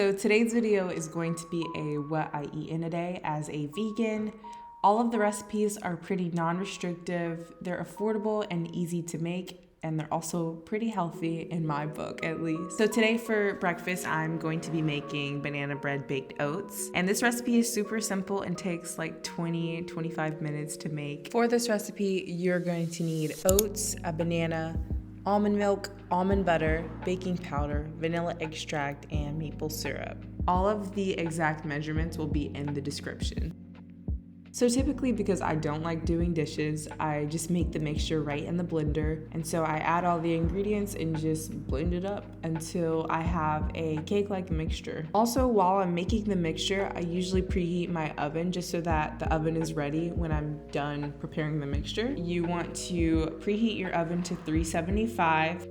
So today's video is going to be a what I eat in a day as a vegan. All of the recipes are pretty non-restrictive, they're affordable and easy to make, and they're also pretty healthy in my book at least. So today for breakfast, I'm going to be making banana bread baked oats. And this recipe is super simple and takes like 20-25 minutes to make. For this recipe, you're going to need oats, a banana, almond milk, almond butter, baking powder, vanilla extract, and maple syrup. All of the exact measurements will be in the description. So typically, because I don't like doing dishes, I just make the mixture right in the blender. And so I add all the ingredients and just blend it up until I have a cake-like mixture. Also, while I'm making the mixture, I usually preheat my oven just so that the oven is ready when I'm done preparing the mixture. You want to preheat your oven to 375.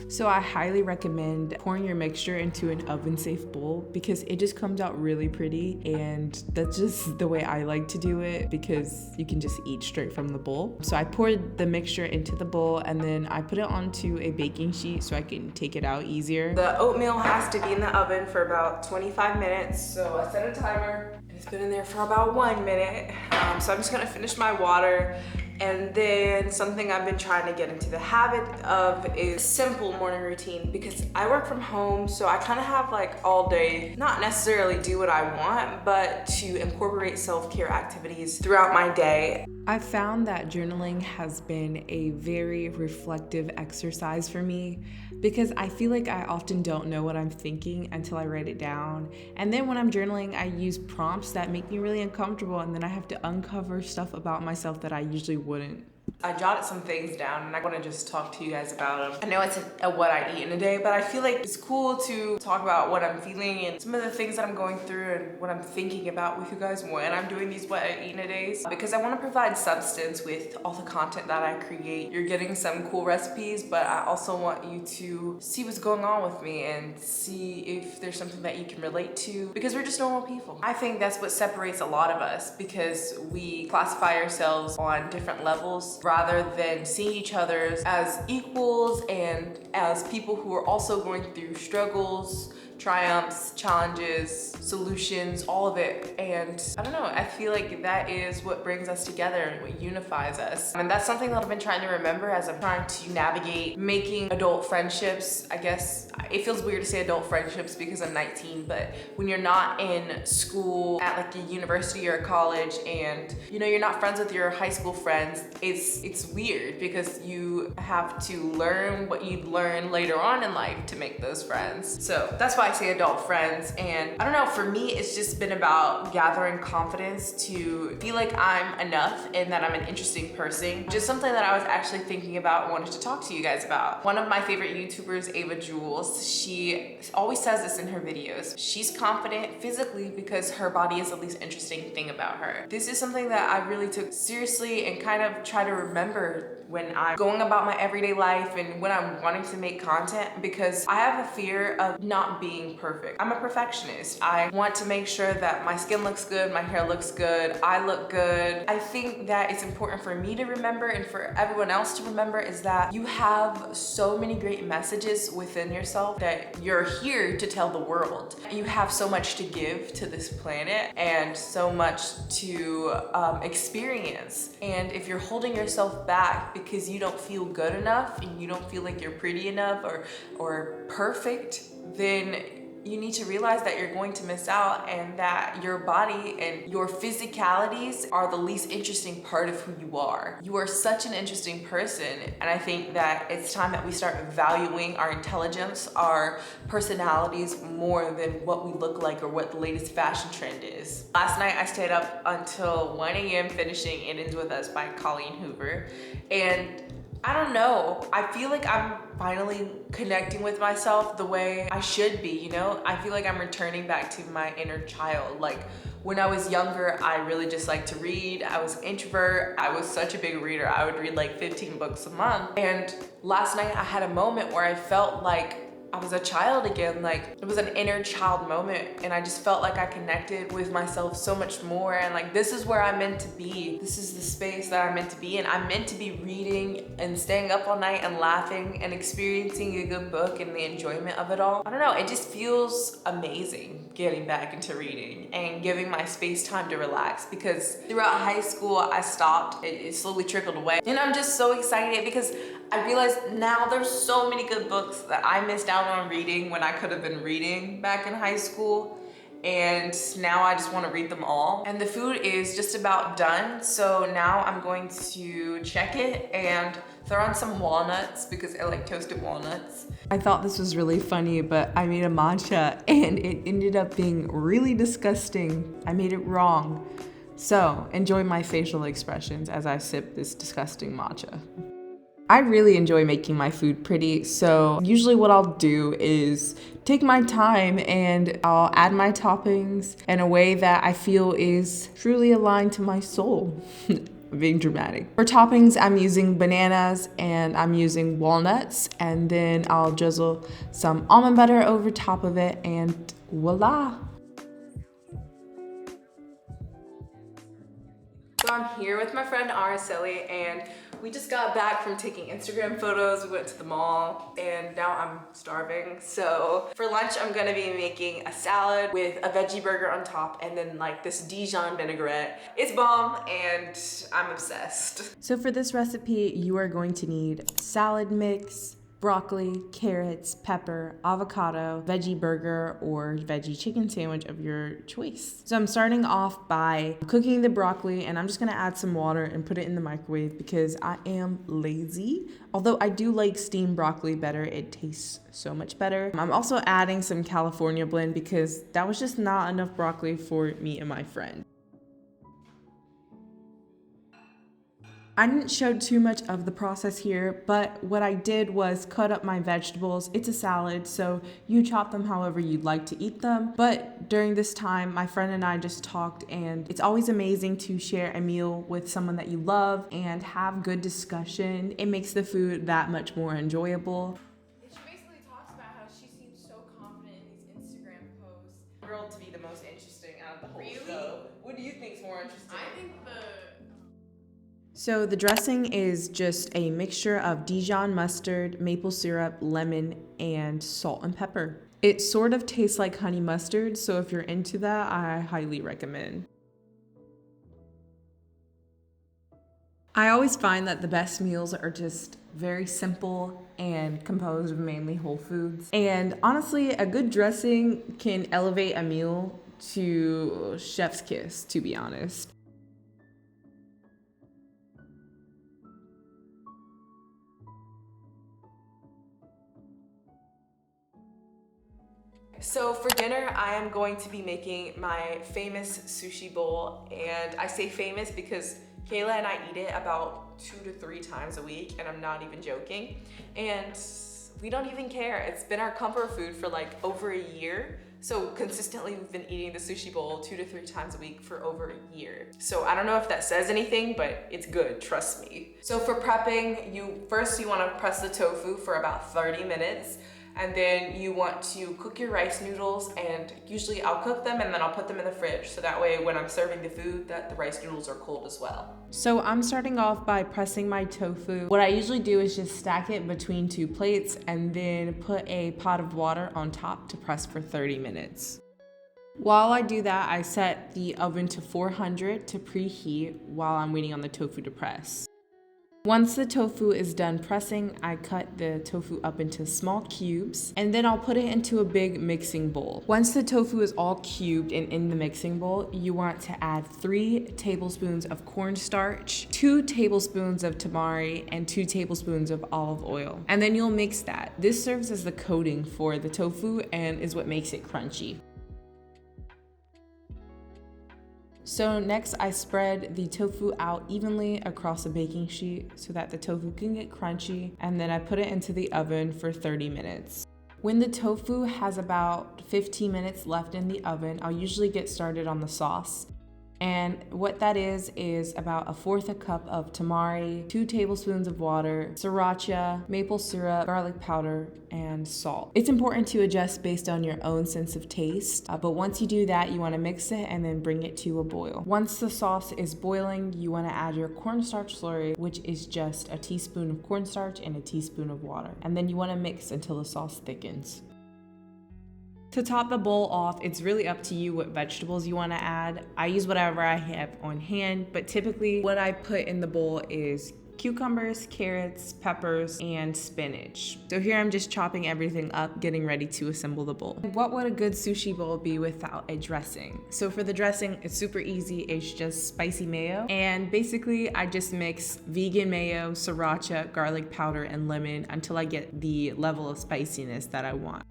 So I highly recommend pouring your mixture into an oven-safe bowl because it just comes out really pretty, and that's just the way I like to do it because you can just eat straight from the bowl. So I poured the mixture into the bowl and then I put it onto a baking sheet so I can take it out easier. The oatmeal has to be in the oven for about 25 minutes, so I set a timer. It's been in there for about 1 minute. So I'm just gonna finish my water. And then something I've been trying to get into the habit of is simple morning routine, because I work from home, so I kind of have like all day, not necessarily do what I want, but to incorporate self-care activities throughout my day. I've found that journaling has been a very reflective exercise for me because I feel like I often don't know what I'm thinking until I write it down. And then when I'm journaling, I use prompts that make me really uncomfortable, and then I have to uncover stuff about myself that I usually wouldn't. I jotted some things down and I want to just talk to you guys about them. I know it's a what I eat in a day, but I feel like it's cool to talk about what I'm feeling and some of the things that I'm going through and what I'm thinking about with you guys when I'm doing these what I eat in a days, because I want to provide substance with all the content that I create. You're getting some cool recipes, but I also want you to see what's going on with me and see if there's something that you can relate to, because we're just normal people. I think that's what separates a lot of us, because we classify ourselves on different levels rather than seeing each other as equals and as people who are also going through struggles, triumphs, challenges, solutions, all of it. And I don't know, I feel like that is what brings us together and what unifies us. And that's something that I've been trying to remember as I'm trying to navigate making adult friendships. I guess it feels weird to say adult friendships because I'm 19, but when you're not in school at like a university or a college and you know you're not friends with your high school friends, it's weird because you have to learn what you'd learn later on in life to make those friends. So that's why I say adult friends. And I don't know, for me, it's just been about gathering confidence to feel like I'm enough and that I'm an interesting person. Just something that I was actually thinking about and wanted to talk to you guys about. One of my favorite YouTubers, Ava Jules, she always says this in her videos. She's confident physically because her body is the least interesting thing about her. This is something that I really took seriously and kind of try to remember when I'm going about my everyday life and when I'm wanting to make content, because I have a fear of not being perfect. I'm a perfectionist. I want to make sure that my skin looks good, my hair looks good, I look good. I think that it's important for me to remember and for everyone else to remember is that you have so many great messages within yourself that you're here to tell the world. You have so much to give to this planet and so much to experience. And if you're holding yourself back because you don't feel good enough and you don't feel like you're pretty enough or perfect, then you need to realize that you're going to miss out and that your body and your physicalities are the least interesting part of who you are. You are such an interesting person, and I think that it's time that we start valuing our intelligence, our personalities more than what we look like or what the latest fashion trend is. Last night I stayed up until 1 a.m. finishing It Ends With Us by Colleen Hoover, and I don't know, I feel like I'm finally connecting with myself the way I should be, you know? I feel like I'm returning back to my inner child. Like when I was younger, I really just liked to read. I was an introvert. I was such a big reader. I would read like 15 books a month. And last night I had a moment where I felt like I was a child again. Like, it was an inner child moment, and I just felt like I connected with myself so much more, and like, this is where I'm meant to be. This is the space that I'm meant to be in. I'm meant to be reading and staying up all night and laughing and experiencing a good book and the enjoyment of it all. I don't know, it just feels amazing getting back into reading and giving my space time to relax, because throughout high school I stopped. It slowly trickled away, and I'm just so excited because I realized now there's so many good books that I missed out on reading when I could have been reading back in high school, and now I just want to read them all. And the food is just about done, so now I'm going to check it and throw on some walnuts because I like toasted walnuts. I thought this was really funny, but I made a matcha and it ended up being really disgusting. I made it wrong. So enjoy my facial expressions as I sip this disgusting matcha. I really enjoy making my food pretty, so usually what I'll do is take my time and I'll add my toppings in a way that I feel is truly aligned to my soul. Being dramatic. For toppings, I'm using bananas and I'm using walnuts, and then I'll drizzle some almond butter over top of it, and voila! So I'm here with my friend Araceli, and we just got back from taking Instagram photos. We went to the mall, and now I'm starving. So for lunch, I'm gonna be making a salad with a veggie burger on top, and then like this Dijon vinaigrette. It's bomb, and I'm obsessed. So for this recipe, you are going to need salad mix, broccoli, carrots, pepper, avocado, veggie burger, or veggie chicken sandwich of your choice. So I'm starting off by cooking the broccoli, and I'm just gonna add some water and put it in the microwave because I am lazy. Although I do like steamed broccoli better, it tastes so much better. I'm also adding some California blend because that was just not enough broccoli for me and my friend. I didn't show too much of the process here, but what I did was cut up my vegetables. It's a salad, so you chop them however you'd like to eat them. But during this time, my friend and I just talked, and it's always amazing to share a meal with someone that you love and have good discussion. It makes the food that much more enjoyable. She basically talks about how she seems so confident in these Instagram posts. Girl to be the most interesting out of the whole show. What do you think's more interesting? I think So the dressing is just a mixture of Dijon mustard, maple syrup, lemon, and salt and pepper. It sort of tastes like honey mustard, so if you're into that, I highly recommend. I always find that the best meals are just very simple and composed of mainly whole foods. And honestly, a good dressing can elevate a meal to chef's kiss, to be honest. So for dinner, I am going to be making my famous sushi bowl, and I say famous because Kayla and I eat it about 2 to 3 times a week, and I'm not even joking. And we don't even care. It's been our comfort food for like over a year. So consistently we've been eating the sushi bowl 2 to 3 times a week for over a year. So I don't know if that says anything, but it's good, trust me. So for prepping, you wanna press the tofu for about 30 minutes. And then you want to cook your rice noodles, and usually I'll cook them and then I'll put them in the fridge, so that way when I'm serving the food, that the rice noodles are cold as well. So I'm starting off by pressing my tofu. What I usually do is just stack it between 2 plates and then put a pot of water on top to press for 30 minutes. While I do that, I set the oven to 400 to preheat while I'm waiting on the tofu to press. Once the tofu is done pressing, I cut the tofu up into small cubes, and then I'll put it into a big mixing bowl. Once the tofu is all cubed and in the mixing bowl, you want to add 3 tablespoons of cornstarch, 2 tablespoons of tamari, and 2 tablespoons of olive oil. And then you'll mix that. This serves as the coating for the tofu and is what makes it crunchy. So next I spread the tofu out evenly across a baking sheet so that the tofu can get crunchy, and then I put it into the oven for 30 minutes. When the tofu has about 15 minutes left in the oven, I'll usually get started on the sauce. And what that is about 1/4 cup of tamari, 2 tablespoons of water, sriracha, maple syrup, garlic powder, and salt. It's important to adjust based on your own sense of taste, but once you do that, you want to mix it and then bring it to a boil. Once the sauce is boiling, you want to add your cornstarch slurry, which is just a teaspoon of cornstarch and a teaspoon of water. And then you want to mix until the sauce thickens. To top the bowl off, it's really up to you what vegetables you want to add. I use whatever I have on hand, but typically what I put in the bowl is cucumbers, carrots, peppers, and spinach. So here I'm just chopping everything up, getting ready to assemble the bowl. What would a good sushi bowl be without a dressing? So for the dressing, it's super easy. It's just spicy mayo. And basically I just mix vegan mayo, sriracha, garlic powder, and lemon until I get the level of spiciness that I want.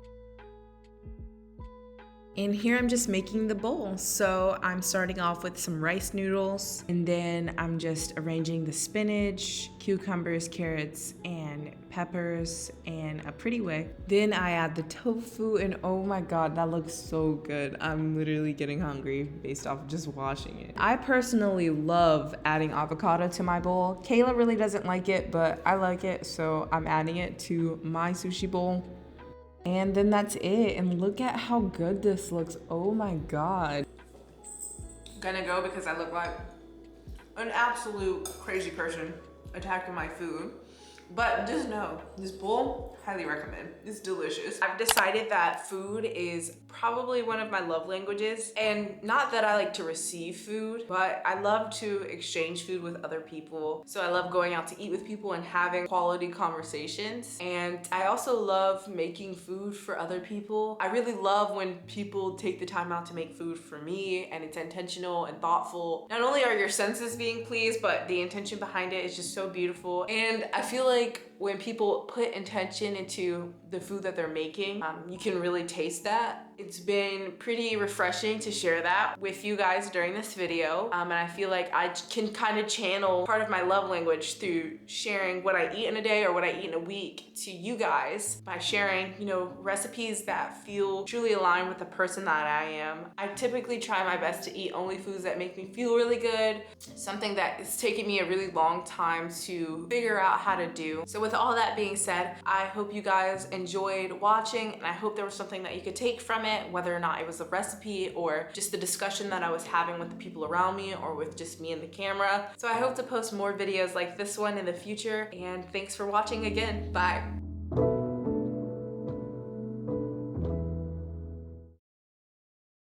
And here I'm just making the bowl. So I'm starting off with some rice noodles, and then I'm just arranging the spinach, cucumbers, carrots, and peppers in a pretty way. Then I add the tofu, and oh my God, that looks so good. I'm literally getting hungry based off of just watching it. I personally love adding avocado to my bowl. Kayla really doesn't like it, but I like it, so I'm adding it to my sushi bowl. And then that's it, and look at how good this looks. Oh my God. Gonna go because I look like an absolute crazy person attacking my food. But just know, this bowl, highly recommend. It's delicious. I've decided that food is probably one of my love languages. And not that I like to receive food, but I love to exchange food with other people. So I love going out to eat with people and having quality conversations. And I also love making food for other people. I really love when people take the time out to make food for me, and it's intentional and thoughtful. Not only are your senses being pleased, but the intention behind it is just so beautiful. And I feel like when people put intention into the food that they're making, you can really taste that. It's been pretty refreshing to share that with you guys during this video. And I feel like I can kind of channel part of my love language through sharing what I eat in a day or what I eat in a week to you guys by sharing, recipes that feel truly aligned with the person that I am. I typically try my best to eat only foods that make me feel really good, something that is taking me a really long time to figure out how to do. So with all that being said, I hope you guys enjoyed watching, and I hope there was something that you could take from it, whether or not it was a recipe or just the discussion that I was having with the people around me or with just me and the camera. So I hope to post more videos like this one in the future, and thanks for watching again. Bye.